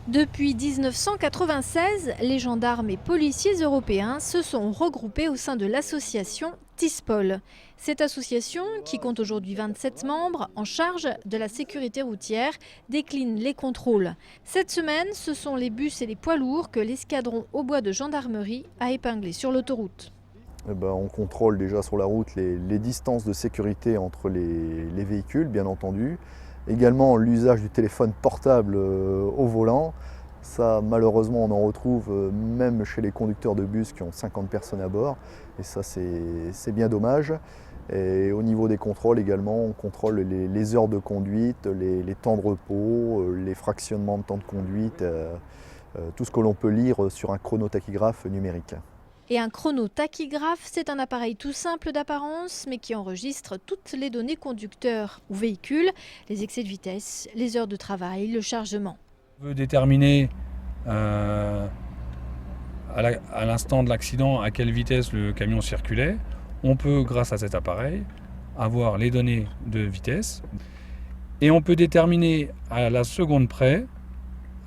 Depuis 1996, les gendarmes et policiers européens se sont regroupés au sein de l'association TISPOL. Cette association, qui compte aujourd'hui 27 membres en charge de la sécurité routière, décline les contrôles. Cette semaine, ce sont les bus et les poids lourds que l'escadron Hautbois de gendarmerie a épinglés sur l'autoroute. On contrôle déjà sur la route les distances de sécurité entre les véhicules, bien entendu. Également l'usage du téléphone portable au volant. Ça, malheureusement, on en retrouve même chez les conducteurs de bus qui ont 50 personnes à bord. Et ça, c'est bien dommage. Et au niveau des contrôles également, on contrôle les heures de conduite, les temps de repos, les fractionnements de temps de conduite, tout ce que l'on peut lire sur un chronotachygraphe numérique. Et un chronotachygraphe, c'est un appareil tout simple d'apparence, mais qui enregistre toutes les données conducteurs ou véhicules, les excès de vitesse, les heures de travail, le chargement. On veut déterminer à l'instant de l'accident à quelle vitesse le camion circulait. On peut, grâce à cet appareil, avoir les données de vitesse et on peut déterminer à la seconde près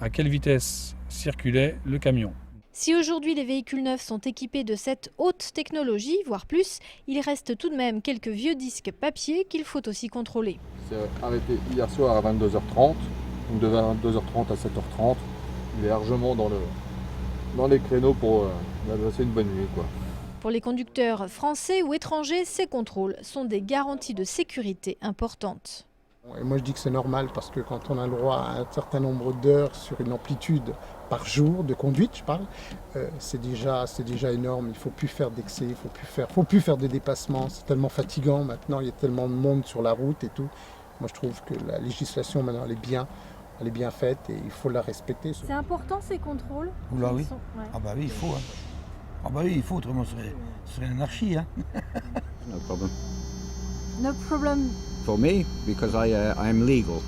à quelle vitesse circulait le camion. Si aujourd'hui les véhicules neufs sont équipés de cette haute technologie, voire plus, il reste tout de même quelques vieux disques papier qu'il faut aussi contrôler. C'est arrêté hier soir à 22h30, donc de 22h30 à 7h30. Il est largement dans les créneaux pour passer une bonne nuit, quoi. Pour les conducteurs français ou étrangers, ces contrôles sont des garanties de sécurité importantes. Et moi je dis que c'est normal parce que quand on a le droit à un certain nombre d'heures sur une amplitude par jour de conduite, je parle, c'est déjà énorme. Il ne faut plus faire d'excès, il ne faut plus faire de dépassements. C'est tellement fatigant maintenant, il y a tellement de monde sur la route et tout. Moi je trouve que la législation maintenant elle est bien faite et il faut la respecter. C'est important ces contrôles? Oula oui. Ouais. Ah bah oui, il faut. Hein. Ah bah oui, il faut, autrement ce serait une anarchie. Hein. No problem. No problem. For me, because I am legal.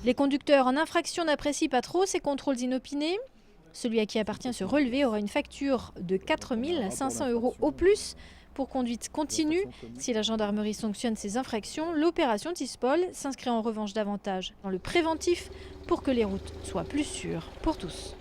Les conducteurs en infraction n'apprécient pas trop ces contrôles inopinés. Celui à qui appartient ce relevé aura une facture de 4 500 € au plus pour conduite continue. Si la gendarmerie sanctionne ces infractions, l'opération TISPOL s'inscrit en revanche davantage dans le préventif pour que les routes soient plus sûres pour tous.